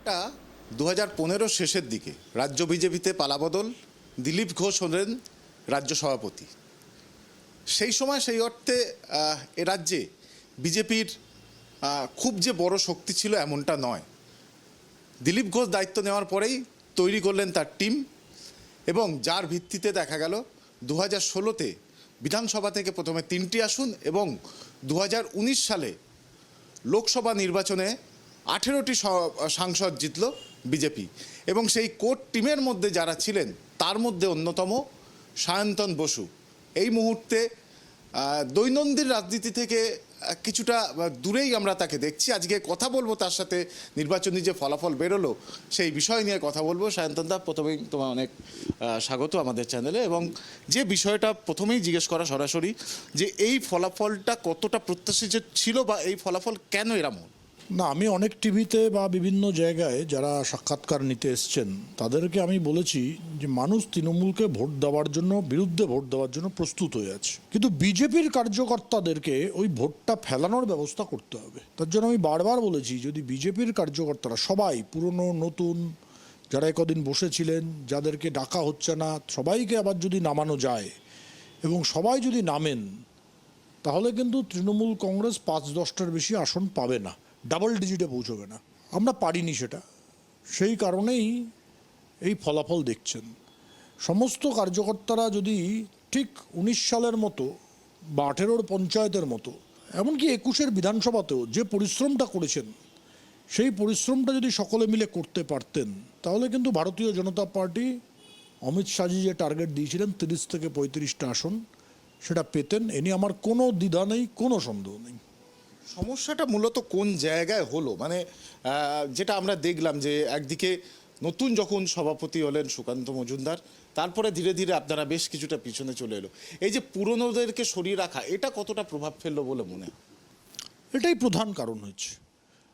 সময়টা 2015 শেষের দিকে রাজ্য বিজেপিতে পালাবদল, দিলীপ ঘোষ হলেন রাজ্য সভাপতি। সেই সময় সেই অর্থে এ রাজ্যে বিজেপির খুব যে বড় শক্তি ছিল এমনটা নয়। দিলীপ ঘোষ দায়িত্ব নেওয়ার পরেই তৈরি করলেন তার টিম, এবং যার ভিত্তিতে দেখা গেল 2016-তে বিধানসভা থেকে প্রথমে 3টি আসন এবং 2019 সালে লোকসভা নির্বাচনে 18টি সাংসদ জিতল বিজেপি। এবং সেই কোর টিমের মধ্যে যারা ছিলেন তার মধ্যে অন্যতম সায়ন্তন বসু। এই মুহূর্তে দৈনন্দিন রাজনীতি থেকে কিছুটা দূরেই আমরা তাকে দেখছি। আজকে কথা বলবো তার সাথে, নির্বাচনী যে ফলাফল বেরোলো সেই বিষয় নিয়ে কথা বলবো। সায়ন্তন দা, প্রথমেই তোমার অনেক স্বাগত আমাদের চ্যানেলে। এবং যে বিষয়টা প্রথমেই জিজ্ঞেস করা সরাসরি, যে এই ফলাফলটা কতটা প্রত্যাশিত ছিল বা এই ফলাফল কেন এরম? না, আমি অনেক টিভিতে বা বিভিন্ন জায়গায় যারা সাক্ষাৎকার নিতে এসছেন তাদেরকে আমি বলেছি যে মানুষ তৃণমূলকে ভোট দেওয়ার জন্য, বিরুদ্ধে ভোট দেওয়ার জন্য প্রস্তুত হয়ে আছে, কিন্তু বিজেপির কার্যকর্তাদেরকে ওই ভোটটা ফেলানোর ব্যবস্থা করতে হবে। তার জন্য আমি বারবার বলেছি, যদি বিজেপির কার্যকর্তারা সবাই, পুরনো নতুন যারা একদিন বসেছিলেন, যাদেরকে ডাকা হচ্ছে না, সবাইকে আবার যদি নামানো যায় এবং সবাই যদি নামেন, তাহলে কিন্তু তৃণমূল কংগ্রেস 5-10টার বেশি আসন পাবে না, ডাবল ডিজিটে পৌঁছবে না। আমরা পারিনি সেটা, সেই কারণেই এই ফলাফল দেখছেন। সমস্ত কার্যকর্তারা যদি ঠিক 19 সালের মতো বা 18-র পঞ্চায়েতের মতো, এমনকি 21-এর বিধানসভাতেও যে পরিশ্রমটা করেছেন, সেই পরিশ্রমটা যদি সকলে মিলে করতে পারতেন, তাহলে কিন্তু ভারতীয় জনতা পার্টি অমিত শাহজি যে টার্গেট দিয়েছিলেন 30 থেকে 35টা আসন, সেটা পেতেন। এ নিয়ে আমার কোনো দ্বিধা নেই, কোনো সন্দেহ নেই। সমস্যাটা মূলত কোন জায়গায় হলো? মানে যেটা আমরা দেখলাম যে একদিকে নতুন যখন সভাপতি হলেন সুকান্ত মজুমদার, তারপরে ধীরে ধীরে আপনারা বেশ কিছুটা পিছনে চলে এলো। এই যে পুরনোদেরকে সরিয়ে রাখা, এটা কতটা প্রভাব ফেললো বলে মনে হয়? এটাই প্রধান কারণ হচ্ছে।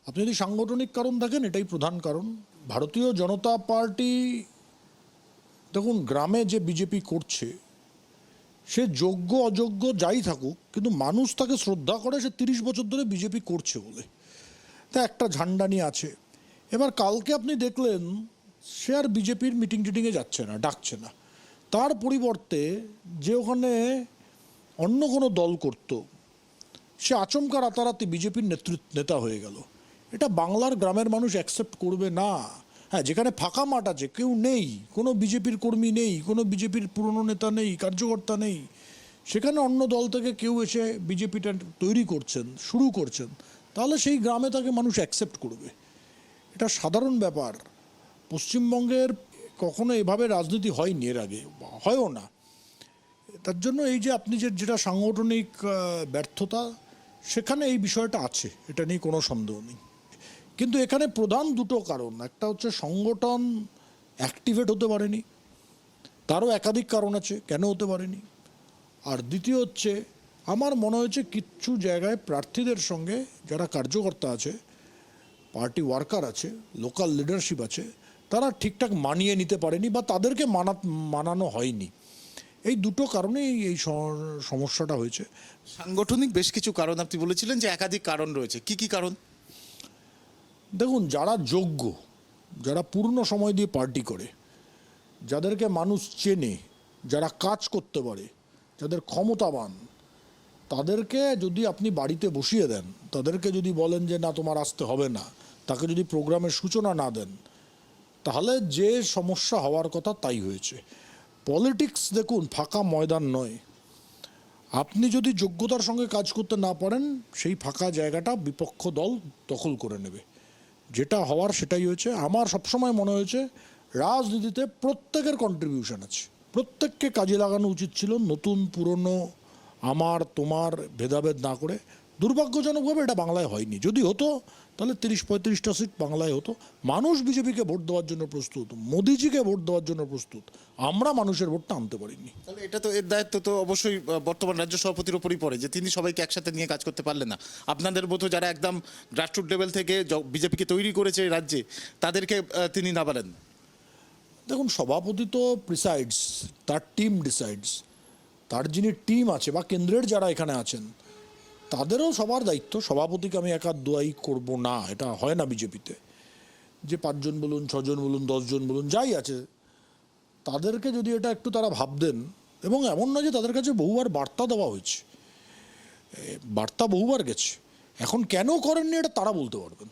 আপনি যদি সাংগঠনিক কারণ দেখেন, এটাই প্রধান কারণ। ভারতীয় জনতা পার্টি, দেখুন, গ্রামে যে বিজেপি করছে, সে যোগ্য অযোগ্য যাই থাকুক, কিন্তু মানুষ তাকে শ্রদ্ধা করে, সে 30 বছর ধরে বিজেপি করছে বলে। তা একটা ঝান্ডা নিয়ে আছে। এবার কালকে আপনি দেখলেন সে আর বিজেপির মিটিং টিটিংয়ে যাচ্ছে না, ডাকছে না। তার পরিবর্তে যে ওখানে অন্য কোনো দল করত, সে আচমকা রাতারাতি বিজেপির নেতা হয়ে গেল। এটা বাংলার গ্রামের মানুষ অ্যাকসেপ্ট করবে না। হ্যাঁ, যেখানে ফাঁকা মাঠ আছে, কেউ নেই, কোনো বিজেপির কর্মী নেই, কোনো বিজেপির পুরনো নেতা নেই, কার্যকর্তা নেই, সেখানে অন্য দল থেকে কেউ এসে বিজেপিটা তৈরি করছেন, শুরু করছেন, তাহলে সেই গ্রামে তাকে মানুষ অ্যাকসেপ্ট করবে। এটা সাধারণ ব্যাপার। পশ্চিমবঙ্গের কখনো এভাবে রাজনীতি হয়নি এর আগে, হয়ও না। তার জন্য এই যে আপনি যেটা সাংগঠনিক ব্যর্থতা, সেখানে এই বিষয়টা আছে, এটা নিয়ে কোনো সন্দেহ নেই। কিন্তু এখানে প্রধান দুটো কারণ। একটা হচ্ছে সংগঠন অ্যাক্টিভেট হতে পারেনি, তারও একাধিক কারণ আছে কেন হতে পারেনি। আর দ্বিতীয় হচ্ছে, আমার মনে হয়েছে কিছু জায়গায় প্রার্থীদের সঙ্গে যারা কার্যকর্তা আছে, পার্টি ওয়ার্কার আছে, লোকাল লিডারশিপ আছে, তারা ঠিকঠাক মানিয়ে নিতে পারেনি বা তাদেরকে মানানো হয়নি। এই দুটো কারণেই এই সমস্যাটা হয়েছে। সাংগঠনিক বেশ কিছু কারণ আপনি বলেছিলেন, যে একাধিক কারণ রয়েছে। কি কি কারণ? দেখুন, যারা যোগ্য, যারা পূর্ণ সময় দিয়ে পার্টি করে, যাদেরকে মানুষ চেনে, যারা কাজ করতে পারে, যাদের ক্ষমতাবান, তাদেরকে যদি আপনি বাড়িতে বসিয়ে দেন, তাদেরকে যদি বলেন যে না তোমার আসতে হবে না, তাকে যদি প্রোগ্রামের সূচনা না দেন, তাহলে যে সমস্যা হওয়ার কথা তাই হয়েছে। পলিটিক্স দেখুন ফাঁকা ময়দান নয়। আপনি যদি যোগ্যতার সঙ্গে কাজ করতে না পারেন, সেই ফাঁকা জায়গাটা বিপক্ষ দল দখল করে নেবে। যেটা হওয়ার সেটাই হয়েছে। আমার সবসময় মনে হয়েছে রাজনীতিতে প্রত্যেকের কন্ট্রিবিউশন আছে, প্রত্যেককে কাজে লাগানো উচিত ছিল, নতুন পুরনো আমার তোমার ভেদাভেদ না করে। দুর্ভাগ্যজনকভাবে এটা বাংলায় হয়নি। যদি হতো তাহলে 30-35টা সিট বাংলায় হতো। মানুষ বিজেপিকে ভোট দেওয়ার জন্য প্রস্তুত, মোদিজিকে ভোট দেওয়ার জন্য প্রস্তুত, আমরা মানুষের ভোটটা আনতে পারিনি। তাহলে এটা তো, এর দায়িত্ব তো অবশ্যই বর্তমান রাজ্য সভাপতির উপরই পড়ে, যে তিনি সবাইকে একসাথে নিয়ে কাজ করতে পারলেন না। আপনাদের মতো যারা একদম গ্রাসরুট লেভেল থেকে বিজেপিকে তৈরি করেছে এই রাজ্যে, তাদেরকে তিনি না পারেন। দেখুন, সভাপতি তো প্রিসাইডস, তার টিম ডিসাইডস। তার যিনি টিম আছে বা কেন্দ্রের যারা এখানে আছেন, তাদেরও সবার দায়িত্ব। সভাপতিকে আমি একা দোয়াই করব না, এটা হয় না বিজেপিতে। যে 5 জন বলুন, 6 জন বলুন, 10 জন বলুন, যাই আছে, তাদেরকে যদি এটা একটু তারা ভাবতেন, এবং এমন নয় যে তাদের কাছে বহুবার বার্তা দেওয়া হয়েছে, বার্তা বহুবার গেছে, এখন কেন করেননি এটা তারা বলতে পারবেন।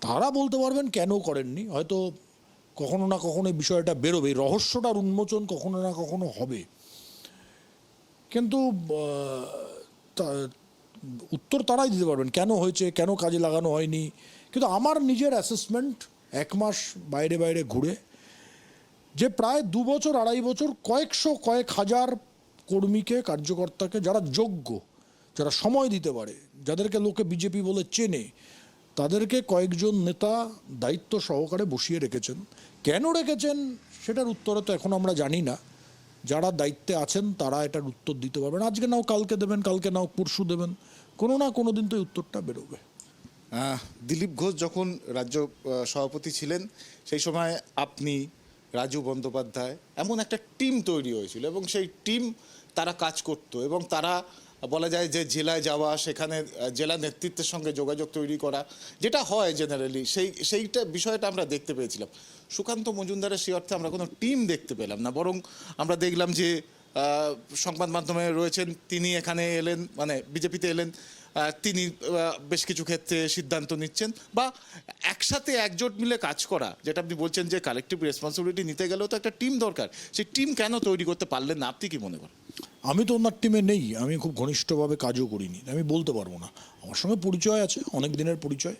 তারা বলতে পারবেন কেন করেননি। হয়তো কখনো না কখনো এই বিষয়টা বেরোবে, এই রহস্যটার উন্মোচন কখনো না কখনো হবে, কিন্তু উত্তর তারাই দিতে পারবেন কেন হয়েছে, কেন কাজে লাগানো হয়নি। কিন্তু আমার নিজের অ্যাসেসমেন্ট 1 মাস বাইরে বাইরে ঘুরে, যে প্রায় 2 বছর 2.5 বছর কয়েকশো কয়েক হাজার কর্মীকে, কার্যকর্তাকে, যারা যোগ্য, যারা সময় দিতে পারে, যাদেরকে লোকে বিজেপি বলে চেনে, তাদেরকে কয়েকজন নেতা দায়িত্ব সহকারে বসিয়ে রেখেছেন। কেন রেখেছেন সেটার উত্তর তো এখন আমরা জানি না। যারা দায়িত্বে আছেন তারা এটার উত্তর দিতে পারবেন। আজকে নাও কালকে দেবেন, কালকে নাও পরশু দেবেন, কোনো না কোনো দিন তো এই উত্তরটা বেরোবে। দিলীপ ঘোষ যখন রাজ্য সভাপতি ছিলেন, সেই সময় আপনি, রাজু বন্দ্যোপাধ্যায়, এমন একটা টিম তৈরি হয়েছিল, এবং সেই টিম তারা কাজ করত, এবং তারা বলা যায় যে জেলায় যাওয়া, সেখানে জেলা নেতৃত্বের সঙ্গে যোগাযোগ তৈরি করা, যেটা হয় জেনারেলি, সেইটা বিষয়টা আমরা দেখতে পেয়েছিলাম। সুকান্ত মজুমদারের সেই অর্থে আমরা কোনো টিম দেখতে পেলাম না, বরং আমরা দেখলাম যে সংবাদ মাধ্যমে রয়েছেন, তিনি এখানে এলেন, মানে বিজেপিতে এলেন, তিনি বেশ কিছু ক্ষেত্রে সিদ্ধান্ত নিচ্ছেন, বা একসাথে একজোট মিলে কাজ করা, যেটা আপনি বলছেন যে কালেকটিভ রেসপন্সিবিলিটি নিতে গেলেও তো একটা টিম দরকার, সেই টিম কেন তৈরি করতে পারলেন না, আপনি কি মনে করেন? আমি তো ওনার টিমে নেই, আমি খুব ঘনিষ্ঠভাবে কাজও করিনি, আমি বলতে পারবো না। আমার সঙ্গে পরিচয় আছে, অনেক দিনের পরিচয়,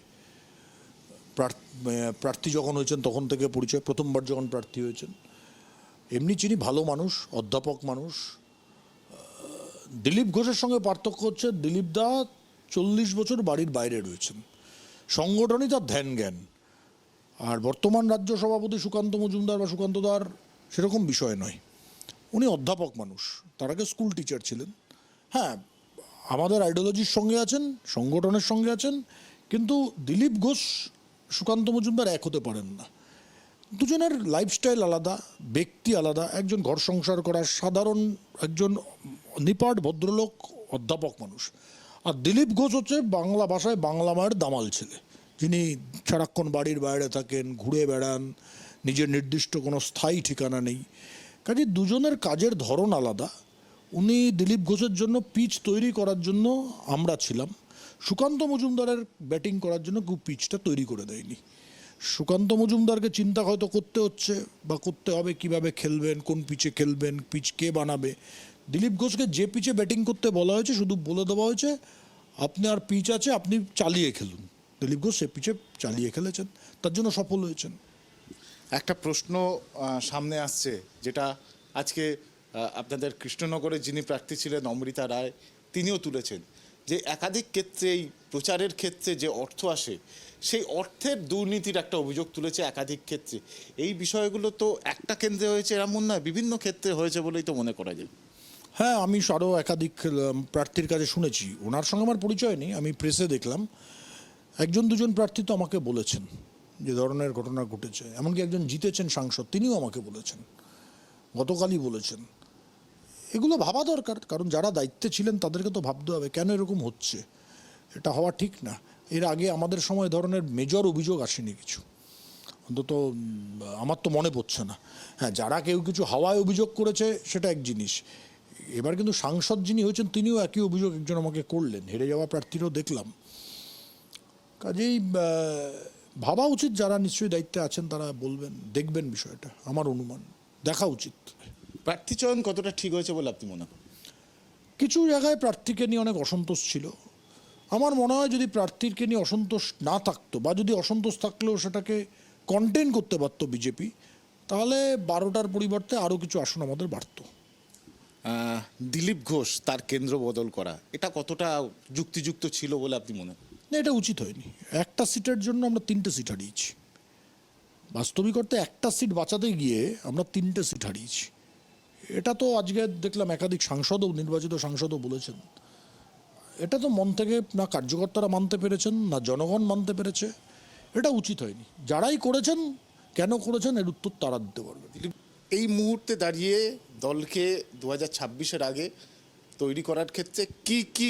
প্রার্থী যখন হয়েছেন তখন থেকে পরিচয়, প্রথমবার যখন প্রার্থী হয়েছেন। এমনি চিনি, ভালো মানুষ, অধ্যাপক মানুষ। দিলীপ ঘোষের সঙ্গে পার্থক্য হচ্ছে, দিলীপ দা 40 বছর বাড়ির বাইরে রয়েছেন, সংগঠনই তার ধ্যান জ্ঞান। আর বর্তমান রাজ্য সভাপতি সুকান্ত মজুমদার বা সুকান্তদার সেরকম বিষয় নয়, উনি অধ্যাপক মানুষ, তার আগে স্কুল টিচার ছিলেন। হ্যাঁ, আমাদের আইডিওলজির সঙ্গে আছেন, সংগঠনের সঙ্গে আছেন, কিন্তু দিলীপ ঘোষ সুকান্ত মজুমদার এক হতে পারেন না। দুজনের লাইফস্টাইল আলাদা, ব্যক্তি আলাদা। একজন ঘর সংসার করা সাধারণ একজন নিপাট ভদ্রলোক অধ্যাপক মানুষ, আর দিলীপ ঘোষ হচ্ছে বাংলা ভাষায় বাংলা মায়ের দামাল ছেলে, যিনি সারাক্ষণ বাড়ির বাইরে থাকেন, ঘুরে বেড়ান, নিজের নির্দিষ্ট কোনো স্থায়ী ঠিকানা নেই। কাজে দুজনের কাজের ধরন আলাদা। উনি দিলীপ ঘোষের জন্য পিচ তৈরি করার জন্য আমরা ছিলাম, সুকান্ত মজুমদারের ব্যাটিং করার জন্য কেউ পিচটা তৈরি করে দেয়নি। সুকান্ত মজুমদারকে চিন্তা হয়তো করতে হচ্ছে বা করতে হবে কীভাবে খেলবেন, কোন পিচে খেলবেন, পিচ কে বানাবে। দিলীপ ঘোষকে যে পিচে ব্যাটিং করতে বলা হয়েছে, শুধু বলে দেওয়া হয়েছে আপনার পিচ আছে, আপনি চালিয়ে খেলুন। দিলীপ ঘোষ সে পিচে চালিয়ে খেলেছেন, তার জন্য সফল হয়েছেন। একটা প্রশ্ন সামনে আসছে, যেটা আজকে আপনাদের কৃষ্ণনগরে যিনি প্রার্থী ছিলেন অমৃতা রায়, তিনিও তুলেছেন, যে একাধিক ক্ষেত্রে এই প্রচারের ক্ষেত্রে যে অর্থ আসে, সেই অর্থের দুর্নীতির একটা অভিযোগ তুলেছে একাধিক ক্ষেত্রে। এই বিষয়গুলো তো একটা কেন্দ্রে হয়েছে এমন নয়, বিভিন্ন ক্ষেত্রে হয়েছে বলেই তো মনে করা যায়। হ্যাঁ, আমি আরও একাধিক প্রার্থীর কাছে শুনেছি, ওনার সঙ্গে আমার পরিচয় নেই, আমি প্রেসে দেখলাম। 1-2জন প্রার্থী তো আমাকে বলেছেন যে ধরনের ঘটনা ঘটেছে, এমনকি একজন জিতেছেন সাংসদ, তিনিও আমাকে বলেছেন, গতকালই বলেছেন। এগুলো ভাবা দরকার, কারণ যারা দায়িত্বে ছিলেন তাদেরকে তো ভাবতে হবে কেন এরকম হচ্ছে, এটা হওয়া ঠিক না। এর আগে আমাদের সময় ধরনের মেজর অভিযোগ আসেনি কিছু, অন্তত আমার তো মনে পড়ছে না। হ্যাঁ, যারা কেউ কিছু হাওয়ায় অভিযোগ করেছে সেটা এক জিনিস, এবার কিন্তু সাংসদ যিনি হয়েছেন তিনিও একই অভিযোগ একজন আমাকে করলেন, হেরে যাওয়া প্রার্থীরও দেখলাম। কাজেই ভাবা উচিত, যারা নিশ্চয়ই দায়িত্বে আছেন তারা বলবেন, দেখবেন বিষয়টা, আমার অনুমান দেখা উচিত। প্রার্থী চয়ন কতটা ঠিক হয়েছে বলে আপনি মনে করেন? কিছু জায়গায় প্রার্থীকে নিয়ে অনেক অসন্তোষ ছিল। আমার মনে হয় যদি প্রার্থীকে নিয়ে অসন্তোষ না থাকতো, বা যদি অসন্তোষ থাকলেও সেটাকে কন্টেন করতে পারতো বিজেপি, তাহলে 12টার পরিবর্তে আরও কিছু আসন আমাদের বাড়তো। দিলীপ ঘোষ তার কেন্দ্র বদল করা, এটা কতটা যুক্তিযুক্ত ছিল বলে আপনি মনে করেন? না, এটা উচিত হয়নি। একটা সিটের জন্য আমরা 3টে সিট হারিয়েছি, বাস্তবিক অর্থে একটা সিট বাঁচাতে গিয়ে আমরা 3টে সিট হারিয়েছি। এটা তো আজকে দেখলাম একাধিক সাংসদও, নির্বাচিত সাংসদও বলেছেন। এটা তো মন থেকে না কার্যকর্তারা মানতে পেরেছেন, না জনগণ মানতে পেরেছে। এটা উচিত হয়নি। যারাই করেছেন, কেন করেছেন এর উত্তর তারা দিতে পারবে। এই মুহূর্তে দাঁড়িয়ে দলকে 2026-এর আগে তৈরি করার ক্ষেত্রে কি কি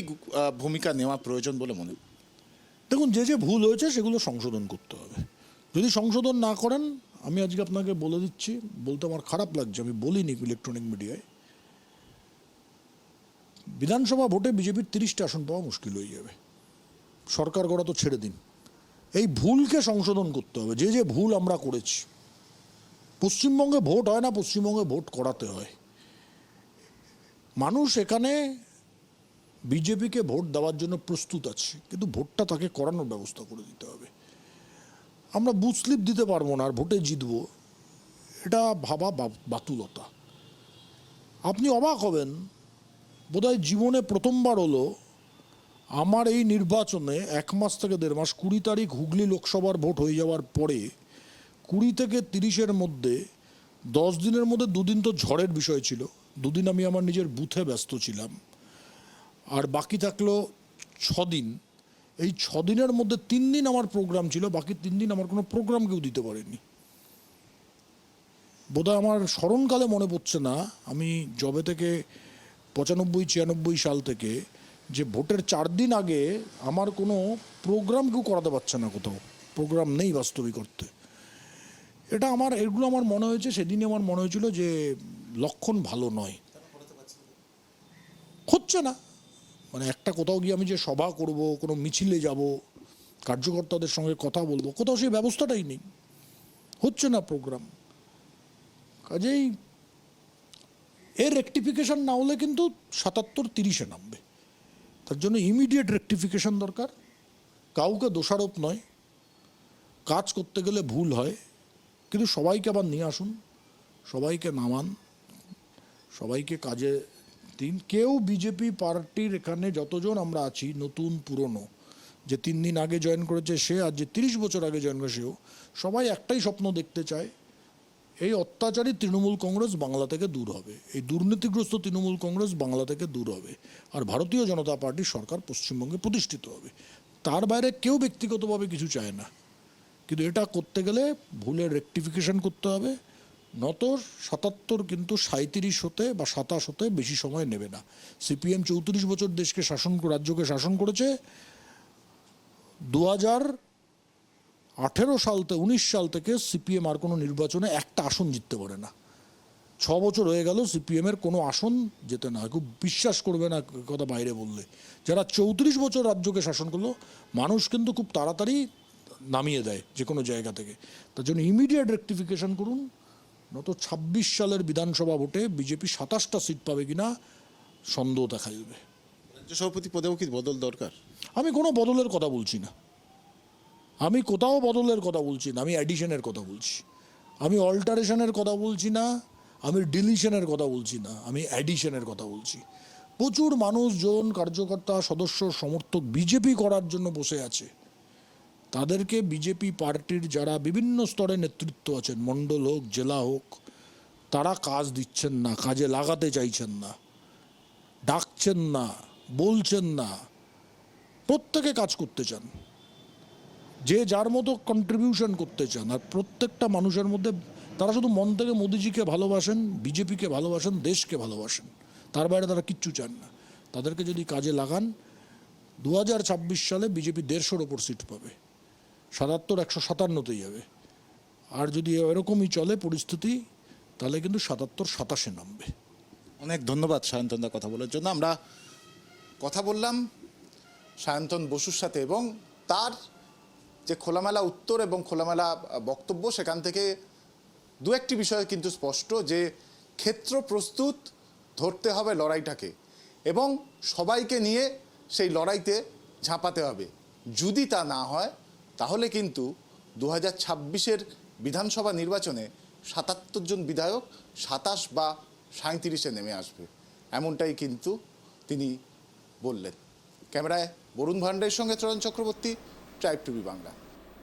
ভূমিকা নেওয়া প্রয়োজন বলে মনে করেন? দেখুন, যে যে ভুল হয়েছে সেগুলো সংশোধন করতে হবে। যদি সংশোধন না করেন, আমি আজকে আপনাকে বলে দিচ্ছি, বলতে আমার খারাপ লাগছে, আমি বলিনি ইলেকট্রনিক মিডিয়ায়, বিধানসভা ভোটে বিজেপির 30টা আসন পাওয়া মুশকিল হয়ে যাবে। সরকার গড়া তো ছেড়ে দিন, এই ভুলকে সংশোধন করতে হবে। যে যে ভুল আমরা করেছি, পশ্চিমবঙ্গে ভোট হয় না, পশ্চিমবঙ্গে ভোট করাতে হয়। মানুষ এখানে বিজেপিকে ভোট দেওয়ার জন্য প্রস্তুত আছে, কিন্তু ভোটটা তাকে করানোর ব্যবস্থা করে দিতে হবে। আমরা বুথ স্লিপ দিতে পারবো না আর ভোটে জিতবো, এটা ভাবা বাতুলতা। আপনি অবাক হবেন, বোধহয় জীবনে প্রথমবার হলো আমার এই নির্বাচনে 1 মাস থেকে 1.5 মাস, 20 তারিখ হুগলি লোকসভার ভোট হয়ে যাওয়ার পরে 20 থেকে 30-এর মধ্যে 10 দিনের মধ্যে 2 দিন তো ঝড়ের বিষয় ছিল, 2 দিন আমি আমার নিজের বুথে ব্যস্ত ছিলাম, আর বাকি থাকলো 6 দিন। এই 6 দিনের মধ্যে 3 দিন আমার প্রোগ্রাম ছিল, বাকি 3 দিন আমার কোনো প্রোগ্রাম কেউ দিতে পারেনি। বোধহয় আমার স্মরণকালে মনে পড়ছে না, আমি জবে থেকে 95-96 সাল থেকে, যে ভোটের 4 দিন আগে আমার কোনো প্রোগ্রাম কেউ করাতে পারছে না, কোথাও প্রোগ্রাম নেই বাস্তবিক করতে। এটা আমার, এগুলো আমার মনে হয়েছে, সেদিনই আমার মনে হয়েছিল যে লক্ষণ ভালো নয়, হচ্ছে না। মানে একটা কোথাও গিয়ে আমি যে সভা করব, কোনো মিছিলে যাব, কার্যকর্তাদের সঙ্গে কথা বলবো, কোথাও সেই ব্যবস্থাটাই নেই, হচ্ছে না প্রোগ্রাম। কাজেই এর রেকটিফিকেশন না হলে কিন্তু 77-30-এ নামবে। তার জন্য ইমিডিয়েট রেকটিফিকেশন দরকার। কাউকে দোষারোপ নয়, কাজ করতে গেলে ভুল হয়, কিন্তু সবাইকে আবার নিয়ে আসুন, সবাইকে নামান, সবাইকে কাজে দিন। কেউ বিজেপি পার্টির এখানে যতজন আমরা আছি, নতুন পুরনো, যে 3 দিন আগে জয়েন করেছে সে, আর যে 30 বছর আগে জয়েন করে সেও, সবাই একটাই স্বপ্ন দেখতে চায়, এই অত্যাচারী তৃণমূল কংগ্রেস বাংলা থেকে দূর হবে, এই দুর্নীতিগ্রস্ত তৃণমূল কংগ্রেস বাংলা থেকে দূর হবে, আর ভারতীয় জনতা পার্টির সরকার পশ্চিমবঙ্গে প্রতিষ্ঠিত হবে। তার বাইরে কেউ ব্যক্তিগতভাবে কিছু চায় না, কিন্তু এটা করতে গেলে ভুলের রেকটিফিকেশন করতে হবে। নত 77 কিন্তু 37 হতে বা 27 হতে বেশি সময় নেবে না। সিপিএম 34 বছর দেশকে রাজ্যকে শাসন করেছে। 2018 সাল থেকে 19 সাল থেকে সিপিএম আর কোনো নির্বাচনে একটা আসন জিততে পারে না। 6 বছর হয়ে গেল সিপিএমের কোনো আসন যেতে না। খুব বিশ্বাস করবে না কথা বাইরে বললে, যারা 34 বছর রাজ্যকে শাসন করলো, মানুষ কিন্তু খুব তাড়াতাড়ি নামিয়ে দেয় যে কোনো জায়গা থেকে। তার জন্য ইমিডিয়েট রেকটিফিকেশন করুন, নত 26 সালের বিধানসভা ভোটে বিজেপি 27টা সিট পাবে কিনা সন্দেহ দেখা যাবে। রাজ্য সভাপতি পদেও কি বদল দরকার? আমি কোনো বদলের কথা বলছি না, আমি কোথাও বদলের কথা বলছি না, আমি অ্যাডিশনের কথা বলছি, আমি অল্টারেশনের কথা বলছি না, আমি ডিলিশনের কথা বলছি না, আমি অ্যাডিশনের কথা বলছি। প্রচুর মানুষজন, কার্যকর্তা, সদস্য, সমর্থক বিজেপি করার জন্য বসে আছে। তাদেরকে বিজেপি পার্টির যারা বিভিন্ন স্তরে নেতৃত্ব আছেন, মণ্ডল হোক, জেলা হোক, তারা কাজ দিচ্ছেন না, কাজে লাগাতে চাইছেন না, ডাকছেন না, বলছেন না। প্রত্যেকে কাজ করতে চান, যে যার মতো কন্ট্রিবিউশন করতে চান, আর প্রত্যেকটা মানুষের মধ্যে তারা শুধু মন থেকে মোদিজিকে ভালোবাসেন, বিজেপিকে ভালোবাসেন, দেশকে ভালোবাসেন, তার বাইরে তারা কিচ্ছু চান না। তাদেরকে যদি কাজে লাগান, 2026 সালে বিজেপি 150-র ওপর সিট পাবে, 77 157-তেই যাবে। আর যদি এরকমই চলে পরিস্থিতি, তাহলে কিন্তু 77-27-এ নামবে। অনেক ধন্যবাদ সায়ন্তনদা কথা বলার জন্য। আমরা কথা বললাম সায়ন্তন বসুর সাথে, এবং তার যে খোলামেলা উত্তর এবং খোলামেলা বক্তব্য, সেখান থেকে দু একটি বিষয় কিন্তু স্পষ্ট, যে ক্ষেত্র প্রস্তুত ধরতে হবে লড়াইটাকে, এবং সবাইকে নিয়ে সেই লড়াইতে ঝাঁপাতে হবে। যদি তা না হয়, তাহলে কিন্তু 2026-এর বিধানসভা নির্বাচনে 77 জন বিধায়ক 27 বা 37-এ নেমে আসবে, এমনটাই কিন্তু তিনি বললেন। ক্যামেরায় বরুণ ভান্ডারের সঙ্গে চরণ চক্রবর্তী, ট্রাইব টিভি বাংলা।